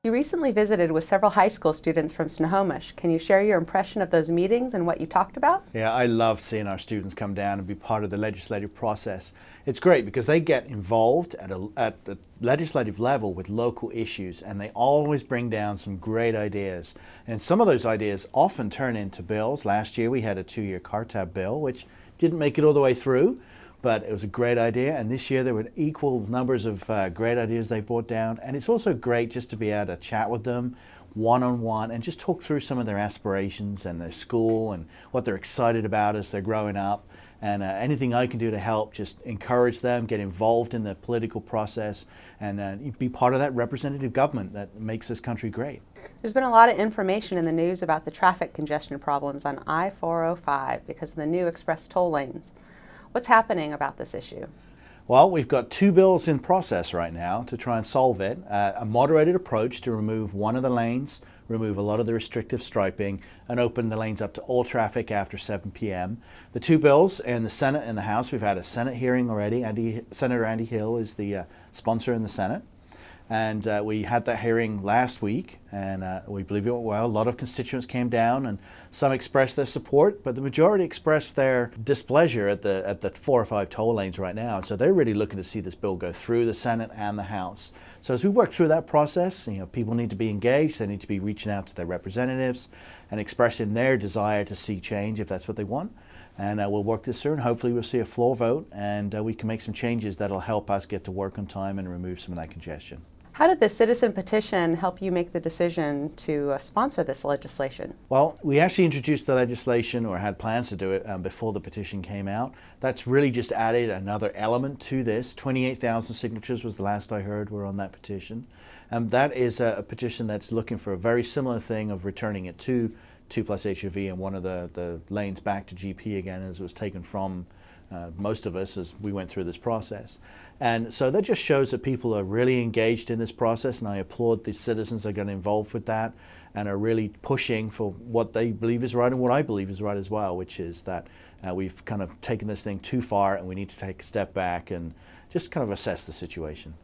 You recently visited with several high school students from Snohomish. Can you share your impression of those meetings and what you talked about? Yeah, I love seeing our students come down and be part of the legislative process. It's great because they get involved at the legislative level with local issues, and they always bring down some great ideas. And some of those ideas often turn into bills. Last year we had a 2-year car tab bill, which didn't make it all the way through, but it was a great idea. And this year there were equal numbers of great ideas they brought down. And it's also great just to be able to chat with them one-on-one and just talk through some of their aspirations and their school and what they're excited about as they're growing up. And anything I can do to help just encourage them, get involved in the political process, and be part of that representative government that makes this country great. There's been a lot of information in the news about the traffic congestion problems on I-405 because of the new express toll lanes. What's happening about this issue? Well, we've got 2 bills in process right now to try and solve it. A moderated approach to remove one of the lanes, remove a lot of the restrictive striping, and open the lanes up to all traffic after 7 p.m. The 2 bills in the Senate and the House, we've had a Senate hearing already. Senator Andy Hill is the sponsor in the Senate. And we had that hearing last week, and we believe it went well. A lot of constituents came down, and some expressed their support, but the majority expressed their displeasure at the 4 or 5 toll lanes right now. And so they're really looking to see this bill go through the Senate and the House. So as we work through that process, people need to be engaged. They need to be reaching out to their representatives and expressing their desire to see change if that's what they want. And we'll work this through, and hopefully we'll see a floor vote, and we can make some changes that'll help us get to work on time and remove some of that congestion. How did the citizen petition help you make the decision to sponsor this legislation? Well, we actually introduced the legislation, or had plans to do it, before the petition came out. That's really just added another element to this. 28,000 signatures was the last I heard were on that petition. That is a petition that's looking for a very similar thing of returning it to 2+ HOV and one of the lanes back to GP again, as it was taken from most of us as we went through this process. And so that just shows that people are really engaged in this process, and I applaud the citizens that got involved with that and are really pushing for what they believe is right and what I believe is right as well, which is that we've kind of taken this thing too far and we need to take a step back and just kind of assess the situation.